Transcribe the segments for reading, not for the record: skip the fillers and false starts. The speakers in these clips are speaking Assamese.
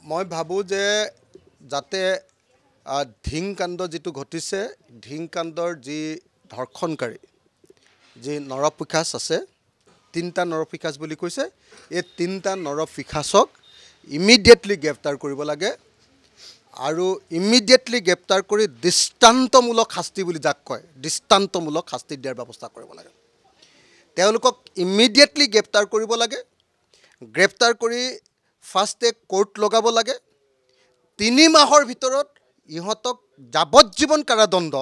মই ভাবোঁ যে যাতে ধিংকাণ্ড যিটো ঘটিছে ধিংকাণ্ডৰ যি ধৰ্ষণকাৰী যি নৰপিশাচ আছে 3টা নৰপিশাচ বুলি কৈছে এই 3টা নৰপিশাচক ইমিডিয়েটলি গ্ৰেপ্তাৰ কৰিব লাগে আৰু ইমিডিয়েটলি গ্ৰেপ্তাৰ কৰি দৃষ্টান্তমূলক শাস্তি বুলি যাক কয় দৃষ্টান্তমূলক শাস্তি দিয়াৰ ব্যৱস্থা কৰিব লাগে তেওঁলোকক ইমিডিয়েটলি গ্ৰেপ্তাৰ কৰিব লাগে গ্ৰেপ্তাৰ কৰি ফাৰ্ষ্টে কোৰ্ট লগাব লাগে 3 মাহৰ ভিতৰত ইহঁতক যাৱজ্জীৱন কাৰাদণ্ড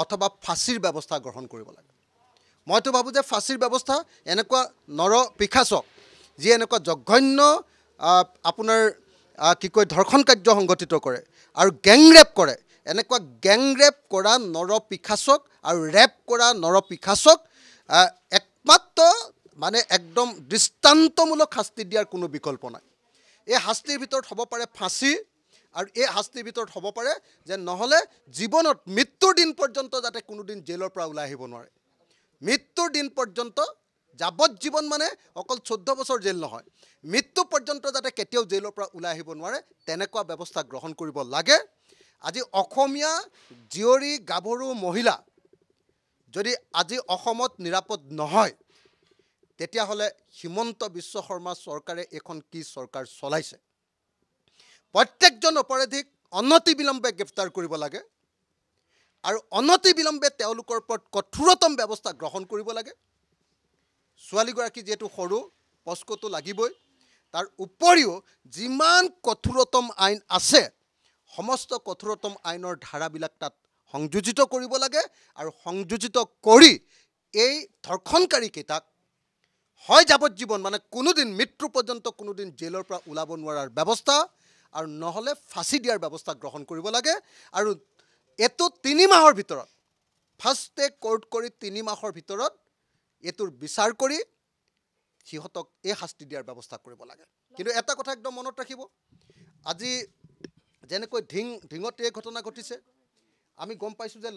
অথবা ফাঁসিৰ ব্যৱস্থা গ্ৰহণ কৰিব লাগে মইতো ভাবোঁ যে ফাঁসিৰ ব্যৱস্থা এনেকুৱা নৰপিশাচক যি এনেকুৱা জঘন্য আপোনাৰ কি কয় ধৰ্ষণ কাৰ্য সংগঠিত কৰে আৰু গেংৰেপ কৰে এনেকুৱা গেংৰেপ কৰা নৰপিশাচক আৰু ৰেপ কৰা নৰপিশাচক একমাত্ৰ মানে একদম দৃষ্টান্তমূলক শাস্তি দিয়াৰ কোনো বিকল্প নাই এই শাস্তিৰ ভিতৰত হ'ব পাৰে ফাঁসি আৰু এই শাস্তিৰ ভিতৰত হ'ব পাৰে যে নহলে জীৱনত মৃত্যুৰ দিন পৰ্যন্ত যাতে কোনো দিন জেলৰ পৰা ওলাই আহিব নোৱাৰে মৃত্যুৰ দিন পৰ্যন্ত যাৱজ্জীৱন মানে অকল 14 বছৰ জেল নহয় মৃত্যু পৰ্যন্ত যাতে কেতিয়াও জেলৰ পৰা ওলাই আহিব নোৱাৰে তেনেকুৱা ব্যৱস্থা গ্ৰহণ কৰিব লাগে আজি অসমীয়া জীয়ৰী গাভৰু মহিলা যদি আজি অসমত নিৰাপদ নহয় তেতিয়াহ'লে হিমন্ত বিশ্ব শৰ্মা চৰকাৰে এখন কি চৰকাৰ চলাইছে প্ৰত্যেকজন অপৰাধীক অনতি বিলম্বে গ্ৰেপ্তাৰ কৰিব লাগে আৰু অনতি বিলম্বে তেওঁলোকৰ ওপৰত কঠোৰতম ব্যৱস্থা গ্ৰহণ কৰিব লাগে ছোৱালীগৰাকী যেটো সৰু পস্কোটো লাগিবই তাৰ উপৰিও যিমান কঠোৰতম আইন আছে সমস্ত কঠোৰতম আইনৰ ধাৰাবিলাক তাত সংযোজিত কৰিব লাগে আৰু সংযোজিত কৰি এই ধৰ্ষণকাৰী কেইটাক হয় যাৱজ্জীৱন মানে কোনোদিন মৃত্যু পৰ্যন্ত কোনোদিন জেলৰ পৰা ওলাব নোৱাৰাৰ ব্যৱস্থা আৰু নহলে ফাঁসি দিয়াৰ ব্যৱস্থা গ্ৰহণ কৰিব লাগে আৰু এটো 3 মাহৰ ভিতৰত ফাৰ্ষ্টে কোৰ্ট কৰি 3 মাহৰ ভিতৰত এটোৰ বিচাৰ কৰি সিহঁতক এই শাস্তি দিয়াৰ ব্যৱস্থা কৰিব লাগে কিন্তু এটা কথা একদম মনত ৰাখিব আজি যেনেকৈ ঢিঙত এই ঘটনা ঘটিছে আমি গম পাইছো যে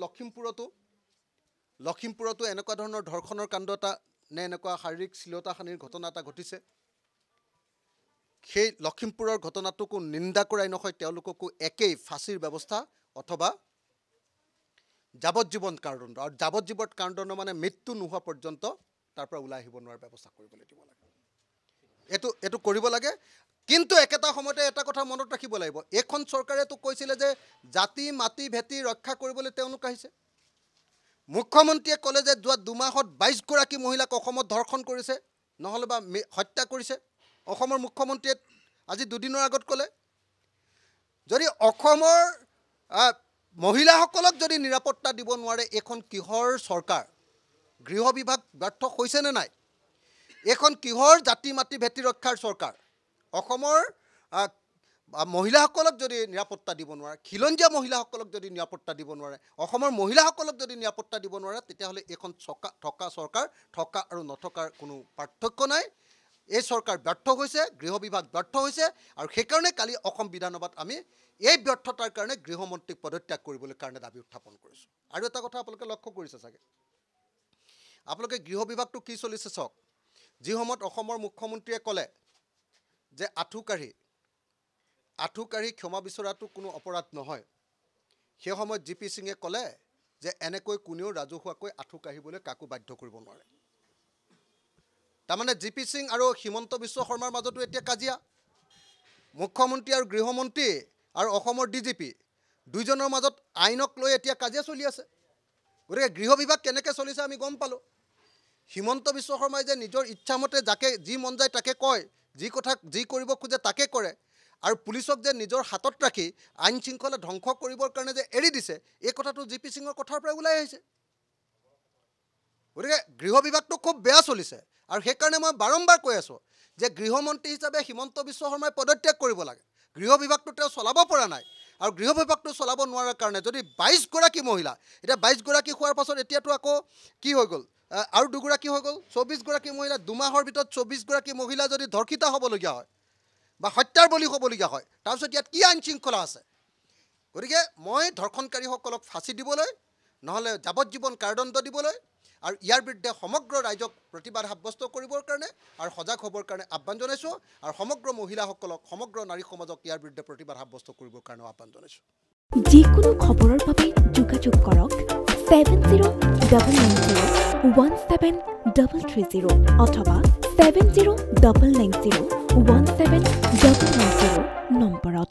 লখিমপুৰতো এনেকুৱা ধৰণৰ ধৰ্ষণৰ কাণ্ড এটা নে এনেকুৱা শাৰীৰিক শ্লীলতাহানিৰ ঘটনা এটা ঘটিছে সেই লখিমপুৰৰ ঘটনাটোকো নিন্দা কৰাই নহয় তেওঁলোককো একেই ফাঁসিৰ ব্যৱস্থা অথবা যাৱজ্জীৱন কাৰাদণ্ড আৰু যাৱজ্জীৱন কাৰাদণ্ড মানে মৃত্যু নোহোৱা পৰ্যন্ত তাৰ পৰা ওলাই আহিব নোৱাৰাৰ ব্যৱস্থা কৰিবলৈ দিব লাগে এটো কৰিব লাগে কিন্তু একেটা সময়তে এটা কথা মনত ৰাখিব লাগিব এখন চৰকাৰে তো কৈছিলে যে জাতি মাটি ভেটি ৰক্ষা কৰিবলৈ তেওঁলোক আহিছে মুখ্যমন্ত্ৰীয়ে ক'লে যে যোৱা 2 মাহত 22 গৰাকী মহিলাক অসমত ধৰ্ষণ কৰিছে নহলে বা হত্যা কৰিছে অসমৰ মুখ্যমন্ত্ৰীয়ে আজি 2 দিনৰ আগত ক'লে যদি অসমৰ মহিলাসকলক যদি নিৰাপত্তা দিব নোৱাৰে এখন কিহৰ চৰকাৰ গৃহ বিভাগ ব্যৰ্থ হৈছে নে নাই এখন কিহৰ জাতি মাটি ভেটি ৰক্ষাৰ চৰকাৰ অসমৰ মহিলাসকলক যদি নিৰাপত্তা দিব নোৱাৰে খিলঞ্জীয়া মহিলাসকলক যদি নিৰাপত্তা দিব নোৱাৰে অসমৰ মহিলাসকলক যদি নিৰাপত্তা দিব নোৱাৰে তেতিয়াহ'লে এখন থকা চৰকাৰ থকা আৰু নথকাৰ কোনো পাৰ্থক্য নাই এই চৰকাৰ ব্যৰ্থ হৈছে গৃহ বিভাগ ব্যৰ্থ হৈছে আৰু সেইকাৰণে কালি অসম বিধানসভাত আমি এই ব্যৰ্থতাৰ কাৰণে গৃহমন্ত্ৰীক পদত্যাগ কৰিবলৈ কাৰণে দাবী উত্থাপন কৰিছো আৰু এটা কথা আপোনালোকে লক্ষ্য কৰিছে চাগে আপোনালোকে গৃহ বিভাগটো কি চলিছে চাওক যি সময়ত অসমৰ মুখ্যমন্ত্ৰীয়ে ক'লে যে আঠুকাঢ়ি ক্ষমা বিচৰাটো কোনো অপৰাধ নহয় সেই সময়ত জিপি সিঙে ক'লে যে এনেকৈ কোনেও ৰাজহুৱাকৈ আঠুকাঢ়িবলৈ কাকো বাধ্য কৰিব নোৱাৰে তাৰমানে জিপি সিং আৰু হিমন্ত বিশ্ব শৰ্মাৰ মাজতো এতিয়া কাজিয়া মুখ্যমন্ত্ৰী আৰু গৃহমন্ত্ৰী আৰু অসমৰ ডিজিপি দুইজনৰ মাজত আইনক লৈ এতিয়া কাজিয়া চলি আছে গতিকে গৃহ বিভাগ কেনেকৈ চলিছে আমি গম পালোঁ হিমন্ত বিশ্ব শৰ্মাই যে নিজৰ ইচ্ছামতে যাকে যি মন যায় তাকে কয় যি কৰিব খোজে তাকে কৰে আৰু পুলিচক যে নিজৰ হাতত ৰাখি আইন শৃংখলা ধ্বংস কৰিবৰ কাৰণে যে এৰি দিছে এই কথাটো জিপি সিঙৰ কথাৰ পৰা ওলাই আহিছে গতিকে গৃহ বিভাগটো খুব বেয়া চলিছে আৰু সেইকাৰণে মই বাৰম্বাৰ কৈ আছোঁ যে গৃহমন্ত্ৰী হিচাপে হিমন্ত বিশ্ব শৰ্মাই পদত্যাগ কৰিব লাগে গৃহ বিভাগটো তেওঁ চলাব পৰা নাই আৰু গৃহ বিভাগটো চলাব নোৱাৰাৰ কাৰণে যদি 22 গৰাকী মহিলা এতিয়া 22 গৰাকী হোৱাৰ পাছত এতিয়াতো আকৌ কি হৈ গ'ল আৰু 2 গৰাকী হৈ গ'ল 24 গৰাকী মহিলা 2 মাহৰ ভিতৰত 24 গৰাকী মহিলা যদি ধৰ্ষিতা হ'বলগীয়া হয় বা হত্যাৰ বলি হ'বলগীয়া হয় তাৰপিছত ইয়াত কি আইন শৃংখলা আছে গতিকে মই ধৰ্ষণকাৰীসকলক ফাঁসি দিবলৈ নহলে যাৱজ্জীৱন কাৰাদণ্ড দিবলৈ আৰু ইয়াৰ বিৰুদ্ধে সমগ্ৰ ৰাইজক প্ৰতিবাদ সাব্যস্ত কৰিবৰ কাৰণে আৰু সজাগ হ'বৰ কাৰণে আহ্বান জনাইছোঁ আৰু সমগ্ৰ মহিলাসকলক সমগ্ৰ নাৰী সমাজক ইয়াৰ বিৰুদ্ধে প্ৰতিবাদ সাব্যস্ত কৰিবৰ কাৰণে আহ্বান জনাইছোঁ যিকোনো খবৰৰ বাবে যোগাযোগ কৰক 7099017330 অথবা 7099017990